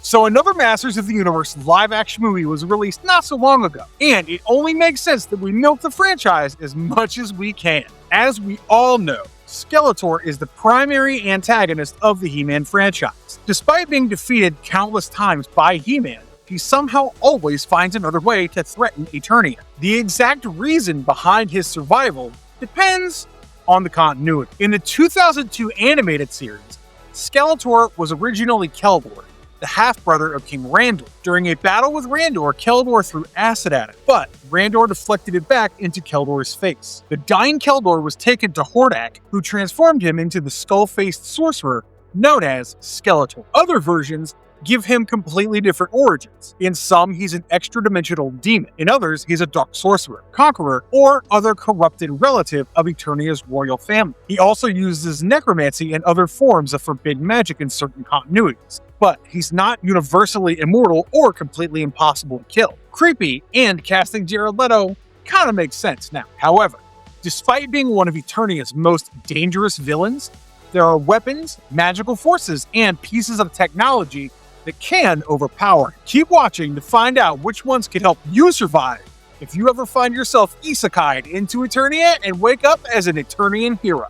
So another Masters of the Universe live-action movie was released not so long ago, and it only makes sense that we milk the franchise as much as we can. As we all know, Skeletor is the primary antagonist of the He-Man franchise. Despite being defeated countless times by He-Man, he somehow always finds another way to threaten Eternia. The exact reason behind his survival depends on the continuity. In the 2002 animated series, Skeletor was originally Keldor, the half-brother of King Randor. During a battle with Randor, Keldor threw acid at him, but Randor deflected it back into Keldor's face. The dying Keldor was taken to Hordak, who transformed him into the skull-faced sorcerer known as Skeletor. Other versions give him completely different origins. In some, he's an extra-dimensional demon. In others, he's a dark sorcerer, conqueror, or other corrupted relative of Eternia's royal family. He also uses necromancy and other forms of forbidden magic in certain continuities, but he's not universally immortal or completely impossible to kill. Creepy, and casting Jared Leto kinda makes sense now. However, despite being one of Eternia's most dangerous villains, there are weapons, magical forces, and pieces of technology that can overpower him. Keep watching to find out which ones can help you survive if you ever find yourself isekai'd into Eternia and wake up as an Eternian hero.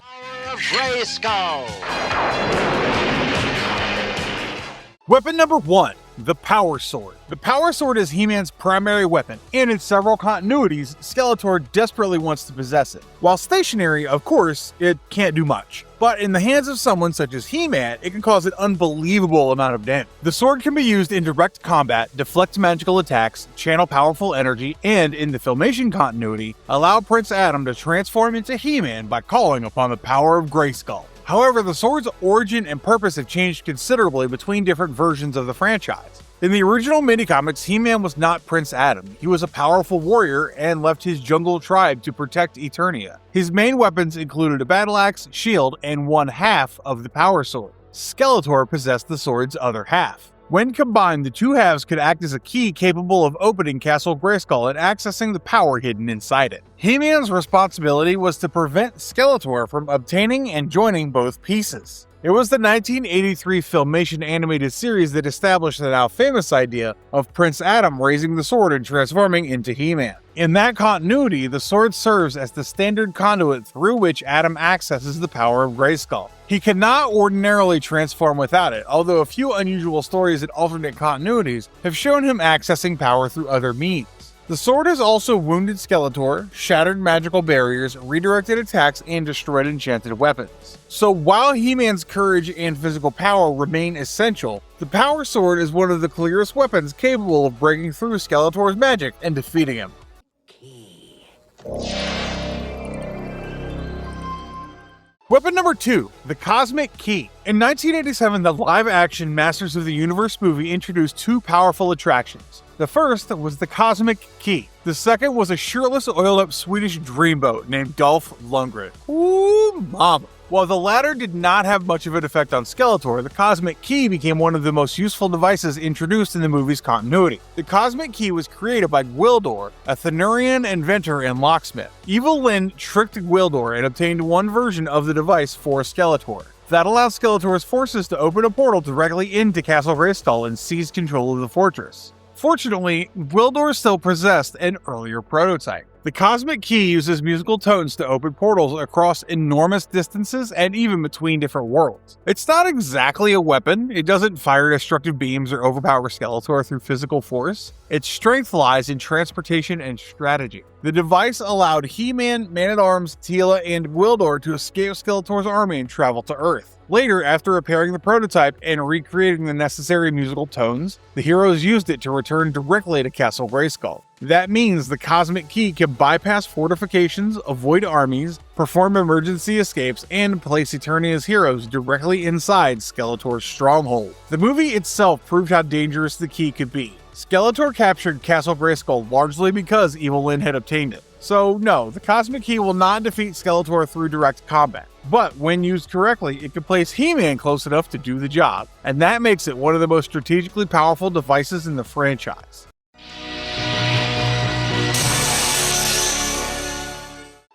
Weapon number 1. The Power Sword. The Power Sword is He-Man's primary weapon, and in several continuities, Skeletor desperately wants to possess it. While stationary, of course, it can't do much. But in the hands of someone such as He-Man, it can cause an unbelievable amount of damage. The sword can be used in direct combat, deflect magical attacks, channel powerful energy, and in the Filmation continuity, allow Prince Adam to transform into He-Man by calling upon the power of Grayskull. However, the sword's origin and purpose have changed considerably between different versions of the franchise. In the original mini-comics, He-Man was not Prince Adam. He was a powerful warrior and left his jungle tribe to protect Eternia. His main weapons included a battle axe, shield, and one half of the Power Sword. Skeletor possessed the sword's other half. When combined, the two halves could act as a key capable of opening Castle Grayskull and accessing the power hidden inside it. He-Man's responsibility was to prevent Skeletor from obtaining and joining both pieces. It was the 1983 Filmation animated series that established the now famous idea of Prince Adam raising the sword and transforming into He-Man. In that continuity, the sword serves as the standard conduit through which Adam accesses the power of Grayskull. He cannot ordinarily transform without it, although a few unusual stories in alternate continuities have shown him accessing power through other means. The sword has also wounded Skeletor, shattered magical barriers, redirected attacks, and destroyed enchanted weapons. So while He-Man's courage and physical power remain essential, the Power Sword is one of the clearest weapons capable of breaking through Skeletor's magic and defeating him. Weapon number 2, the Cosmic Key. In 1987, the live-action Masters of the Universe movie introduced two powerful attractions. The first was the Cosmic Key. The second was a shirtless, oiled-up Swedish dreamboat named Dolph Lundgren. Ooh, mama. While the latter did not have much of an effect on Skeletor, the Cosmic Key became one of the most useful devices introduced in the movie's continuity. The Cosmic Key was created by Keldor, a Thenurian inventor and locksmith. Evil Lyn tricked Keldor and obtained one version of the device for Skeletor. That allowed Skeletor's forces to open a portal directly into Castle Grayskull and seize control of the fortress. Fortunately, Keldor still possessed an earlier prototype. The Cosmic Key uses musical tones to open portals across enormous distances and even between different worlds. It's not exactly a weapon. It doesn't fire destructive beams or overpower Skeletor through physical force. Its strength lies in transportation and strategy. The device allowed He-Man, Man-at-Arms, Teela, and Keldor to escape Skeletor's army and travel to Earth. Later, after repairing the prototype and recreating the necessary musical tones, the heroes used it to return directly to Castle Grayskull. That means the Cosmic Key can bypass fortifications, avoid armies, perform emergency escapes, and place Eternia's heroes directly inside Skeletor's stronghold. The movie itself proved how dangerous the key could be. Skeletor captured Castle Grayskull largely because Evil Lyn had obtained it. So no, the Cosmic Key will not defeat Skeletor through direct combat. But when used correctly, it can place He-Man close enough to do the job, and that makes it one of the most strategically powerful devices in the franchise.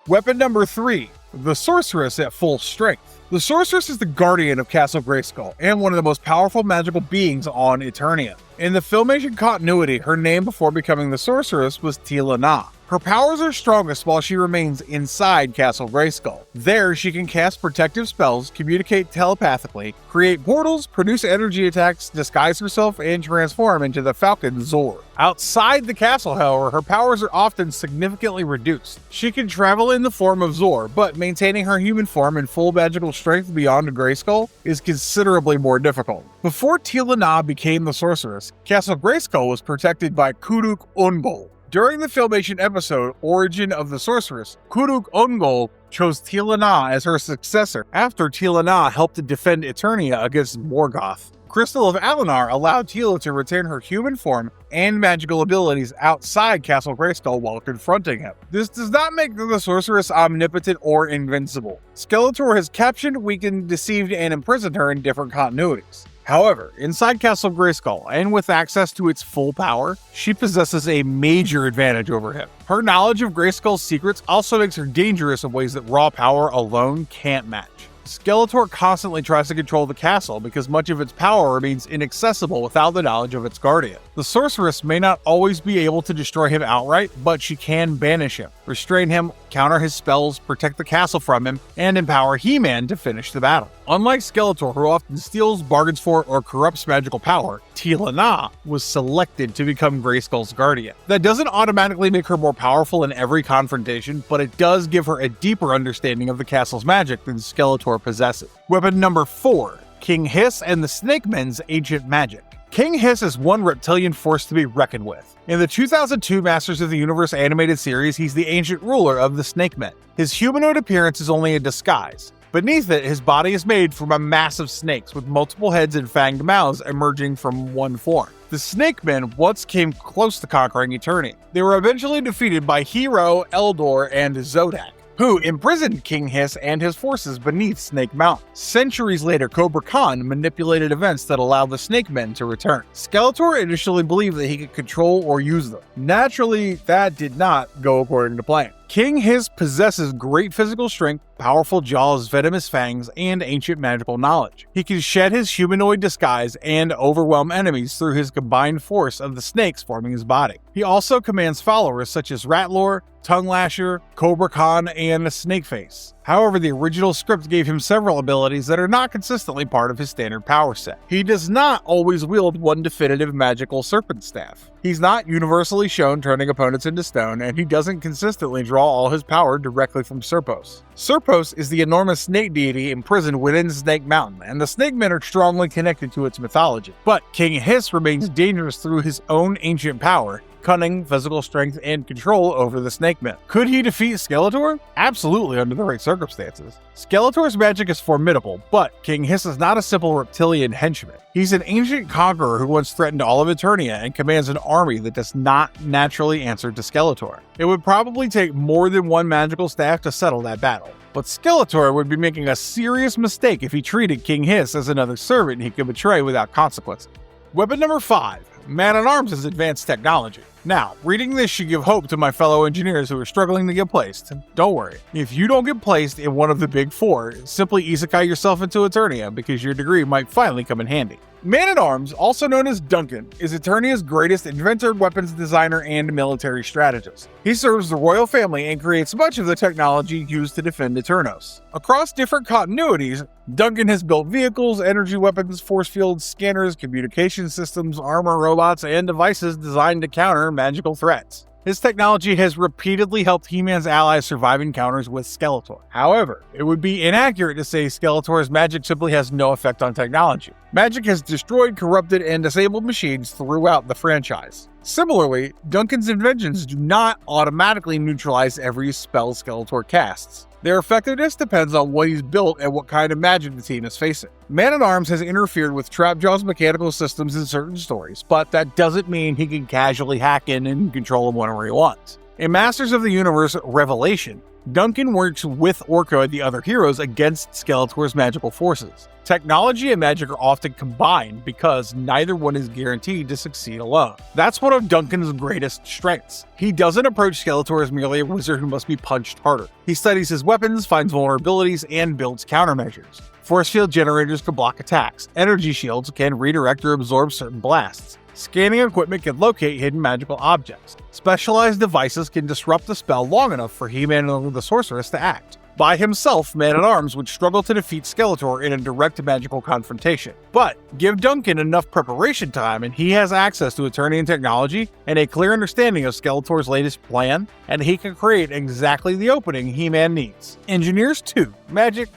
Weapon number 3, the sorceress at full strength. The sorceress is the guardian of Castle Grayskull and one of the most powerful magical beings on Eternia. In the Filmation continuity, her name before becoming the sorceress was Tila Na. Her powers are strongest while she remains inside Castle Grayskull. There, she can cast protective spells, communicate telepathically, create portals, produce energy attacks, disguise herself, and transform into the Falcon Zor. Outside the castle, however, her powers are often significantly reduced. She can travel in the form of Zor, but maintaining her human form and full magical strength beyond a Grayskull is considerably more difficult. Before Tila Na became the sorceress, Castle Grayskull was protected by Kuruk Ungol. During the Filmation episode, Origin of the Sorceress, Kuruk Ungol chose Tila Na as her successor after Tila Na helped to defend Eternia against Morgoth. Crystal of Alinar allowed Tila to retain her human form and magical abilities outside Castle Grayskull while confronting him. This does not make the sorceress omnipotent or invincible. Skeletor has captured, weakened, deceived, and imprisoned her in different continuities. However, inside Castle Grayskull, and with access to its full power, she possesses a major advantage over him. Her knowledge of Grayskull's secrets also makes her dangerous in ways that raw power alone can't match. Skeletor constantly tries to control the castle because much of its power remains inaccessible without the knowledge of its guardian. The sorceress may not always be able to destroy him outright, but she can banish him, restrain him, counter his spells, protect the castle from him, and empower He-Man to finish the battle. Unlike Skeletor, who often steals, bargains for, or corrupts magical power, Tila Na was selected to become Grayskull's guardian. That doesn't automatically make her more powerful in every confrontation, but it does give her a deeper understanding of the castle's magic than Skeletor possesses. Weapon number 4, King Hiss and the Snakemen's Ancient Magic. King Hiss is one reptilian force to be reckoned with. In the 2002 Masters of the Universe animated series, he's the ancient ruler of the Snakemen. His humanoid appearance is only a disguise. Beneath it, his body is made from a mass of snakes with multiple heads and fanged mouths emerging from one form. The Snakemen once came close to conquering Eternia. They were eventually defeated by Hero, Keldor, and Zodak, who imprisoned King Hiss and his forces beneath Snake Mountain. Centuries later, Cobra Khan manipulated events that allowed the Snakemen to return. Skeletor initially believed that he could control or use them. Naturally, that did not go according to plan. King Hiss possesses great physical strength, powerful jaws, venomous fangs, and ancient magical knowledge. He can shed his humanoid disguise and overwhelm enemies through his combined force of the snakes forming his body. He also commands followers such as Ratlor, Tongue Lasher, Cobra Khan, and Snakeface. However, the original script gave him several abilities that are not consistently part of his standard power set. He does not always wield one definitive magical serpent staff. He's not universally shown turning opponents into stone, and he doesn't consistently draw all his power directly from Serpos. Serpos is the enormous snake deity imprisoned within Snake Mountain, and the Snakemen are strongly connected to its mythology. But King Hiss remains dangerous through his own ancient power, cunning, physical strength, and control over the Snakemen. Could he defeat Skeletor? Absolutely, under the right circumstances. Skeletor's magic is formidable, but King Hiss is not a simple reptilian henchman. He's an ancient conqueror who once threatened all of Eternia and commands an army that does not naturally answer to Skeletor. It would probably take more than one magical staff to settle that battle. But Skeletor would be making a serious mistake if he treated King Hiss as another servant he could betray without consequences. Weapon number 5. Man-at-Arms' advanced technology. Now, reading this should give hope to my fellow engineers who are struggling to get placed. Don't worry, if you don't get placed in one of the big 4, simply isekai yourself into Eternia because your degree might finally come in handy. Man-at-Arms, also known as Duncan, is Eternia's greatest inventor, weapons designer, and military strategist. He serves the royal family and creates much of the technology used to defend Eternos. Across different continuities, Duncan has built vehicles, energy weapons, force fields, scanners, communication systems, armor, robots, and devices designed to counter magical threats. His technology has repeatedly helped He-Man's allies survive encounters with Skeletor. However, it would be inaccurate to say Skeletor's magic simply has no effect on technology. Magic has destroyed, corrupted, and disabled machines throughout the franchise. Similarly, Duncan's inventions do not automatically neutralize every spell Skeletor casts. Their effectiveness depends on what he's built and what kind of magic the team is facing. Man-at-Arms has interfered with Trapjaw's mechanical systems in certain stories, but that doesn't mean he can casually hack in and control them whenever he wants. In Masters of the Universe Revelation, Duncan works with Orko and the other heroes against Skeletor's magical forces. Technology and magic are often combined because neither one is guaranteed to succeed alone. That's one of Duncan's greatest strengths. He doesn't approach Skeletor as merely a wizard who must be punched harder. He studies his weapons, finds vulnerabilities, and builds countermeasures. Force field generators can block attacks. Energy shields can redirect or absorb certain blasts. Scanning equipment can locate hidden magical objects. Specialized devices can disrupt the spell long enough for He-Man and the sorceress to act. By himself, Man-at-Arms would struggle to defeat Skeletor in a direct magical confrontation. But give Duncan enough preparation time and he has access to Eternian technology and a clear understanding of Skeletor's latest plan, and he can create exactly the opening He-Man needs. Engineers 2. Magic?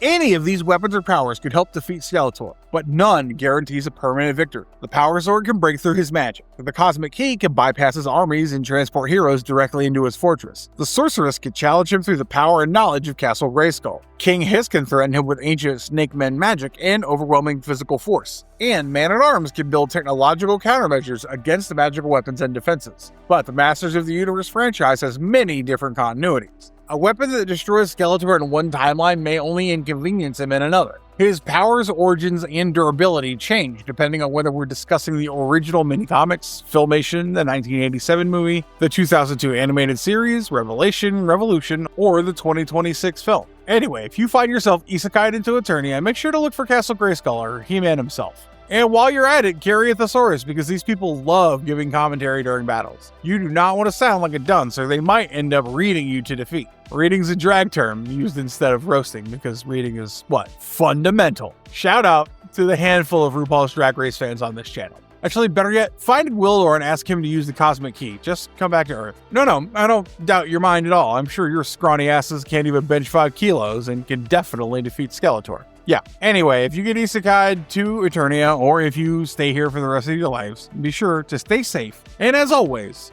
Any of these weapons or powers could help defeat Skeletor, but none guarantees a permanent victory. The Power Sword can break through his magic. The Cosmic Key can bypass his armies and transport heroes directly into his fortress. The Sorceress can challenge him through the power and knowledge of Castle Grayskull. King Hiss can threaten him with ancient Snakemen magic and overwhelming physical force. And Man-at-Arms can build technological countermeasures against the magical weapons and defenses. But the Masters of the Universe franchise has many different continuities. A weapon that destroys Skeletor in one timeline may only inconvenience him in another. His powers, origins, and durability change depending on whether we're discussing the original mini-comics, Filmation, the 1987 movie, the 2002 animated series, Revelation, Revolution, or the 2026 film. Anyway, if you find yourself isekai'd into Eternia, make sure to look for Castle Grayskull or He-Man himself. And while you're at it, carry a thesaurus because these people love giving commentary during battles. You do not want to sound like a dunce or they might end up reading you to defeat. Reading's a drag term used instead of roasting because reading is, fundamental. Shout out to the handful of RuPaul's Drag Race fans on this channel. Actually, better yet, find Keldor and ask him to use the Cosmic Key. Just come back to Earth. No, I don't doubt your mind at all. I'm sure your scrawny asses can't even bench 5 kilos and can definitely defeat Skeletor. Yeah, anyway, if you get isekai'd to Eternia or if you stay here for the rest of your lives, be sure to stay safe. And as always,